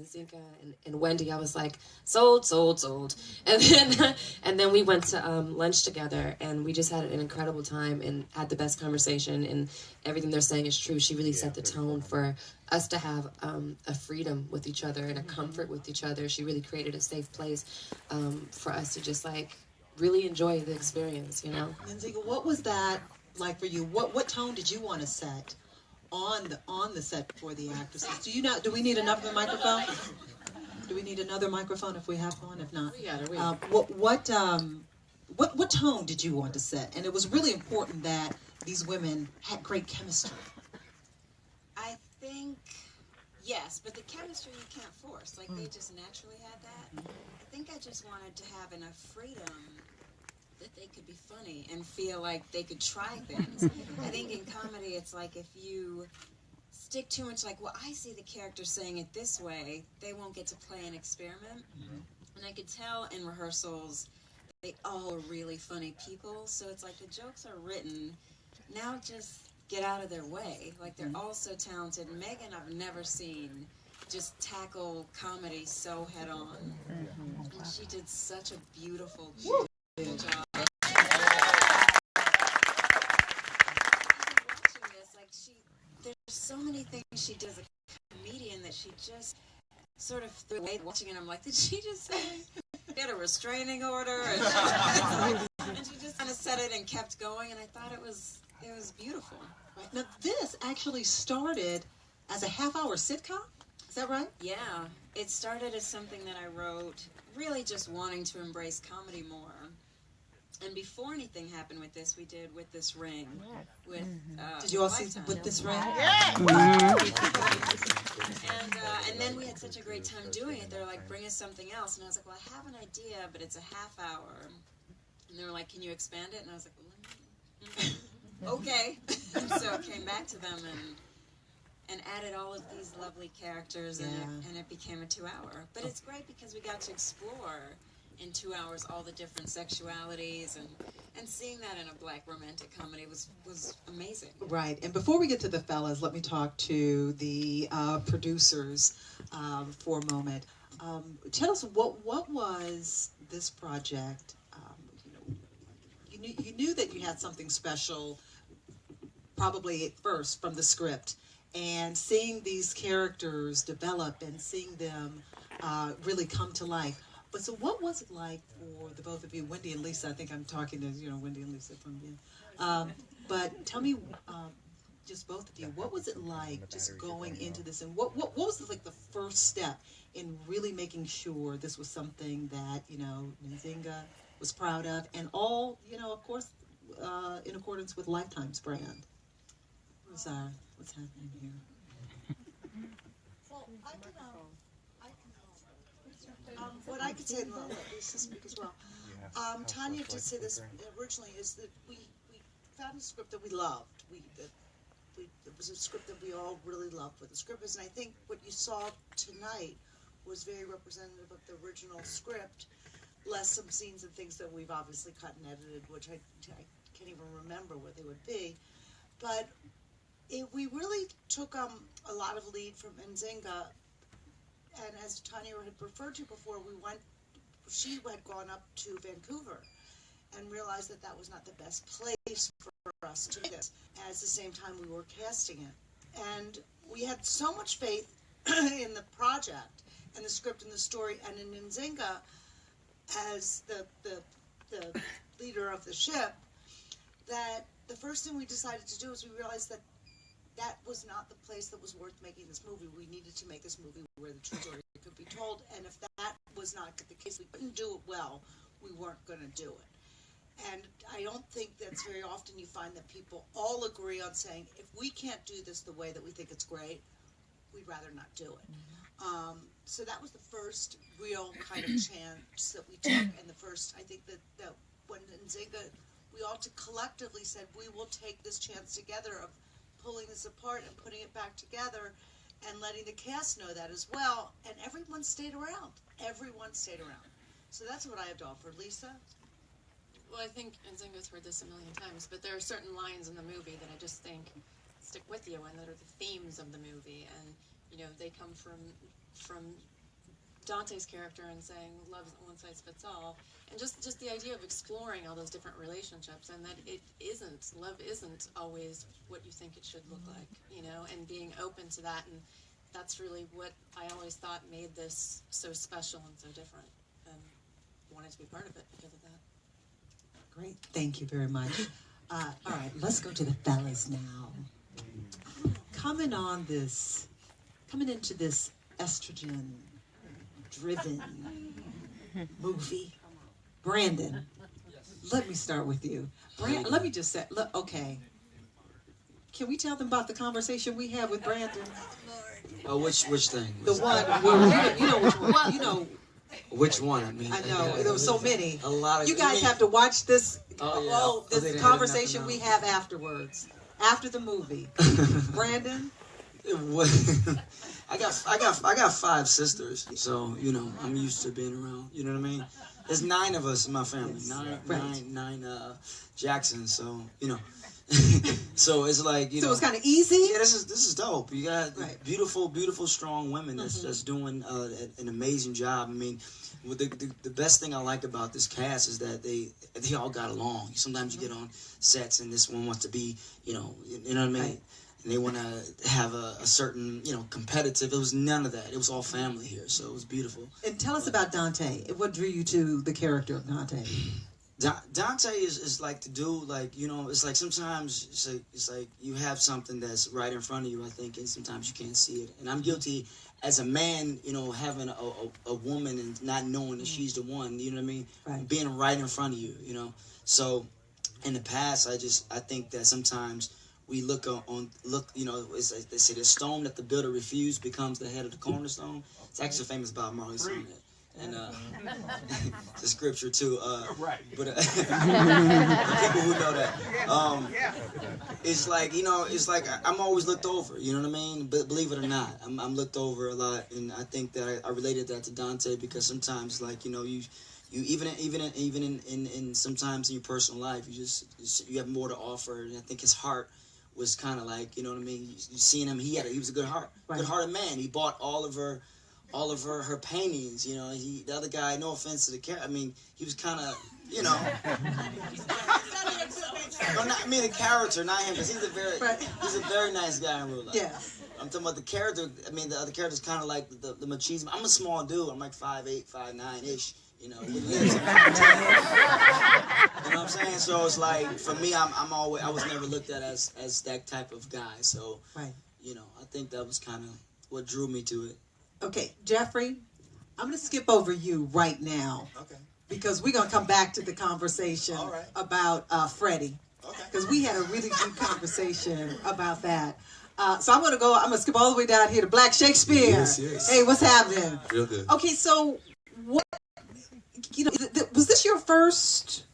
Zinka and Wendy, I was like, sold, sold, sold. And then we went to lunch together, and we just had an incredible time and had the best conversation, and everything they're saying is true. She really set the tone for us to have a freedom with each other and a comfort with each other. She really created a safe place for us to just like really enjoy the experience, you know? And Zinka, what was that like for you? What tone did you want to set on the set for the actresses? Do we need another microphone? Do we need another microphone if we have one? If not, what tone did you want to set? And it was really important that these women had great chemistry. I think yes, but the chemistry you can't force. Like they just naturally had that. I think I just wanted to have enough freedom that they could be funny and feel like they could try things. I think in comedy it's like if you stick too much like, well, I see the character saying it this way, they won't get to play an experiment. And I could tell in rehearsals they all are really funny people, so it's like the jokes are written, now just get out of their way. Like they're all so talented. Megan I've never seen just tackle comedy so head on. And she did such a beautiful job. There's so many things she does as a comedian that she just sort of threw away watching it. I'm like, did she just say get a restraining order? And she just kind of said it and kept going, and I thought it was beautiful. Right. Now this actually started as a half-hour sitcom, is that right? Yeah, it started as something that I wrote, really just wanting to embrace comedy more. And before anything happened with this, we did With This Ring. With did you all see With This Ring? And then we had such a great time doing it. They're like, bring us something else. And I was like, well, I have an idea, but it's a half hour. And they were like, can you expand it? And I was like, well, okay. And so I came back to them and added all of these lovely characters, and it became a 2-hour. But it's great because we got to explore in 2 hours all the different sexualities, and seeing that in a black romantic comedy was amazing. Right. And before we get to the fellas, let me talk to the producers for a moment. Tell us what was this project? You knew that you had something special probably at first from the script, and seeing these characters develop and seeing them really come to life. But so what was it like for the both of you, Wendy and Lisa? I think I'm talking to, Wendy and Lisa from you. But tell me, just both of you, what was it like just going into this? And what was like the first step in really making sure this was something that, Nzinga was proud of, and all, of course, in accordance with Lifetime's brand? What's happening here? Well, what I could say, and I'll let Lisa speak as well. Tanya did say this originally, is that we found a script that we loved. It was a script that we all really loved with the script. And I think what you saw tonight was very representative of the original script, less some scenes and things that we've obviously cut and edited, which I can't even remember what they would be. But we really took a lot of lead from Nzinga. And as Tanya had referred to before, she had gone up to Vancouver and realized that was not the best place for us to do this. At the same time, we were casting it. And we had so much faith in the project and the script and the story, and in Nzinga as the leader of the ship, that the first thing we decided to do is we realized that was not the place that was worth making this movie. We needed to make this movie where the true story could be told, and if that was not the case, we couldn't do it well, we weren't going to do it. And I don't think that's very often you find that people all agree on saying, if we can't do this the way that we think it's great, we'd rather not do it. So that was the first real kind of chance that we took, and the first, I think that when Nzinga, we all collectively said, we will take this chance together of pulling this apart and putting it back together, and letting the cast know that as well, and everyone stayed around. Everyone stayed around. So that's what I have to offer. Lisa? Well, I think, and Zinga's heard this a million times, but there are certain lines in the movie that I just think stick with you, and that are the themes of the movie, and they come from Dante's character and saying love isn't one size fits all, and just the idea of exploring all those different relationships, and that love isn't always what you think it should look like, you know, and being open to that, and that's really what I always thought made this so special and so different, and wanted to be part of it because of that. Great, thank you very much. All right, let's go to the fellas now. Coming into this estrogen-driven movie, Brandon. Let me start with you. Let me just say, look, okay. Can we tell them about the conversation we had with Brandon? Which thing? The one where you know which one. You know. Which one? I mean, I know there were so many. A lot of. You guys have to watch this. This they conversation we have afterwards, after the movie. Brandon. I got 5 sisters, so you know I'm used to being around. You know what I mean? There's 9 of us in my family. Yes. Nine Jacksons. So you know. So it's like you know. So it's kind of easy. Yeah, this is dope. You got beautiful, strong women that's doing an amazing job. I mean, the best thing I like about this cast is that they all got along. Sometimes you get on sets and this one wants to be, you know what I mean. Right. And they want to have a certain, you know, competitive. It was none of that. It was all family here, so it was beautiful. And tell us about Dante. What drew you to the character of Dante? Dante is like to do, like, you know, it's like sometimes it's like you have something that's right in front of you, I think, and sometimes you can't see it. And I'm guilty as a man, you know, having a woman and not knowing that she's the one, you know what I mean? Right. Being right in front of you, you know? So in the past, I think that sometimes we look, you know, it's like they say the stone that the builder refused becomes the head of the cornerstone. It's actually a famous Bob Marley song. And the scripture too. Right. But people who know that, it's like, you know, it's like I'm always looked over. You know what I mean? But believe it or not, I'm looked over a lot, and I think that I related that to Dante because sometimes, like, you know, you even in sometimes in your personal life, you have more to offer, and I think his heart was kind of like, you know what I mean? You seen him, he was a good heart, good-hearted man. He bought all of her paintings, you know. The other guy, no offense to the character, I mean, he was kind of, you know. I mean the character, not him, because he's a very nice guy in real life. Yeah. I'm talking about the character. I mean, the other character's kind of like the machismo. I'm a small dude. I'm like 5'8", 5'9" you know. You know what I'm saying? So it's like, for me, I was never looked at as that type of guy. So, you know, I think that was kind of what drew me to it. Okay, Jeffrey, I'm going to skip over you right now. Okay. Because we're going to come back to the conversation about Freddie. Okay. Because we had a really good conversation about that. So I'm going to skip all the way down here to Black Shakespeare. Yes. Hey, what's happening? Real good. Okay, so what, you know, was this your first?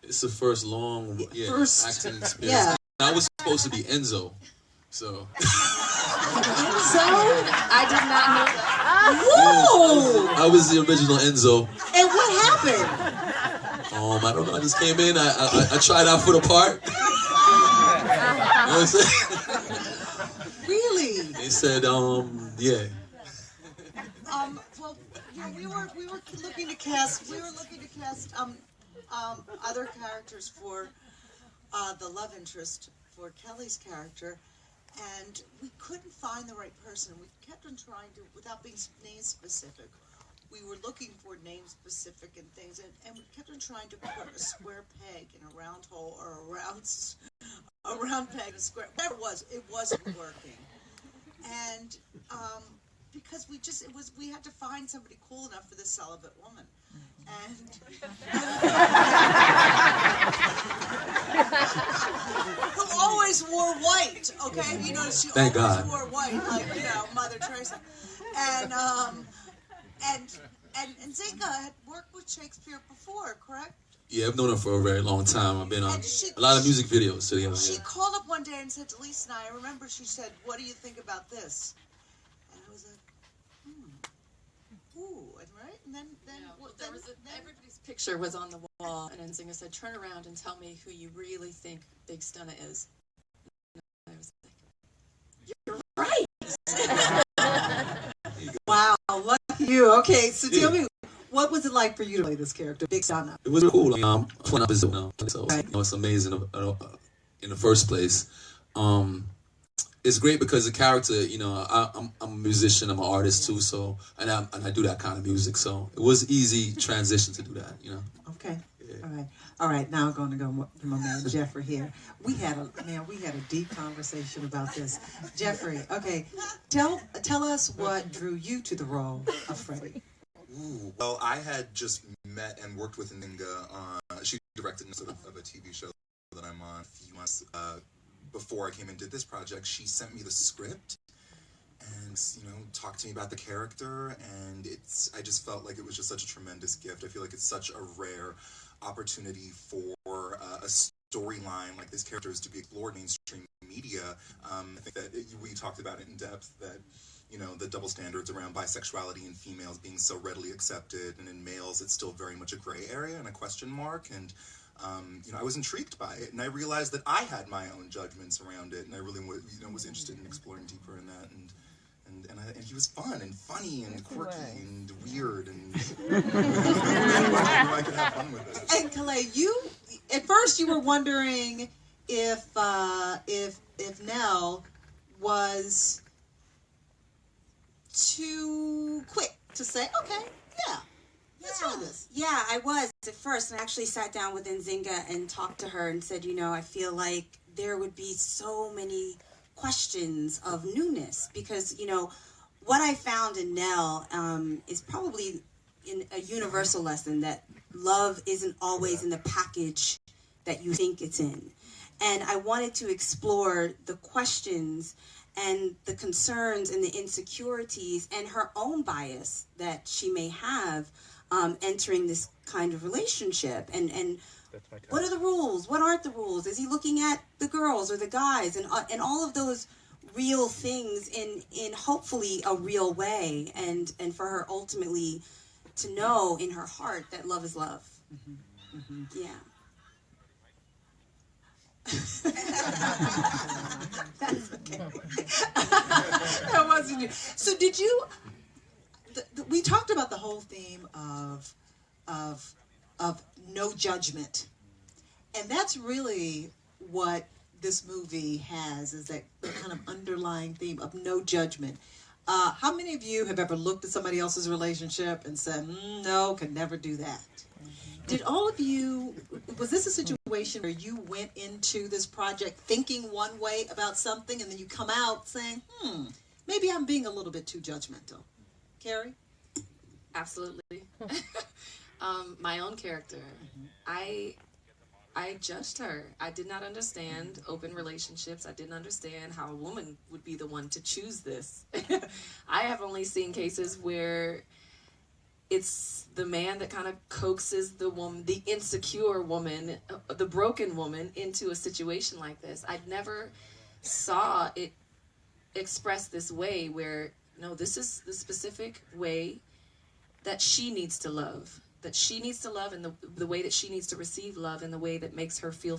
It's the first long acting experience. Yeah. I was supposed to be Enzo, so. Enzo? I did not know that. Whoa! I was the original Enzo. And what happened? I don't know. I just came in. I tried out for the part. You know what I'm saying? Really? They said, yeah. Well, you know, we were looking to cast other characters for the love interest for Kelly's character, and we couldn't find the right person. We kept on trying to, without being name specific. We were looking for name specific and things, and we kept on trying to put a square peg in a round hole, or a round peg in a square. Whatever it wasn't working. And because we had to find somebody cool enough for this celibate woman. And who always wore white, okay? You know, she Thank always God. wore white, like, you know, Mother Teresa. And Zinga had worked with Shakespeare before, correct? Yeah, I've known her for a very long time. I've been on a lot of music videos together. She called up one day and said to Lisa and I remember she said, "What do you think about this?" And I was like, ooh, and right? And then everybody's picture was on the wall, and Nzinga said, "Turn around and tell me who you really think Big Stunna is." And I was like, "You're right." Wow, You okay? So tell me, what was it like for you to play this character, Big Sana? It was cool. Playing up is so it's amazing in the first place. It's great because the character, I'm a musician, I'm an artist too, so and I do that kind of music, so it was easy transition to do that, Okay. Yeah. All right. Now I'm going to go to my man Jeffrey here. We had a deep conversation about this. Jeffrey, okay, tell us what drew you to the role of Freddie. Ooh, well, I had just met and worked with Ninga on. She directed of a TV show that I'm on a few months before I came and did this project. She sent me the script and talked to me about the character, and I just felt like it was just such a tremendous gift. I feel like it's such a rare opportunity for a storyline like this character is to be explored in mainstream media. I think that we talked about it in depth, that the double standards around bisexuality in females being so readily accepted, and in males it's still very much a gray area and a question mark, and I was intrigued by it, and I realized that I had my own judgments around it, and I really was interested in exploring deeper in that, and he was fun and funny and quirky and weird, and I could have fun with it. And Calais, you at first you were wondering if Nell was too quick to say, okay, yeah, let's try this. Yeah, I was at first, and I actually sat down with Nzinga and talked to her and said, I feel like there would be so many questions of newness, because what I found in Nell is probably in a universal lesson, that love isn't always in the package that you think it's in. And I wanted to explore the questions and the concerns and the insecurities and her own bias that she may have entering this kind of relationship. And what are the rules? What aren't the rules? Is he looking at the girls or the guys? And all of those real things in hopefully a real way. And for her ultimately to know in her heart that love is love. Mm-hmm. Mm-hmm. Yeah. That's okay. That wasn't you. So did you? We talked about the whole theme of no judgment, and that's really what this movie has, is that kind of underlying theme of no judgment. How many of you have ever looked at somebody else's relationship and said, no, could never do that? Did all of you, was this a situation where you went into this project thinking one way about something, and then you come out saying, maybe I'm being a little bit too judgmental? Carrie? Absolutely. My own character. I judged her. I did not understand open relationships. I didn't understand how a woman would be the one to choose this. I have only seen cases where it's the man that kind of coaxes the woman, the insecure woman, the broken woman, into a situation like this. I never saw it expressed this way, where, no, this is the specific way that she needs to love. That she needs to love, and the way that she needs to receive love, in the way that makes her feel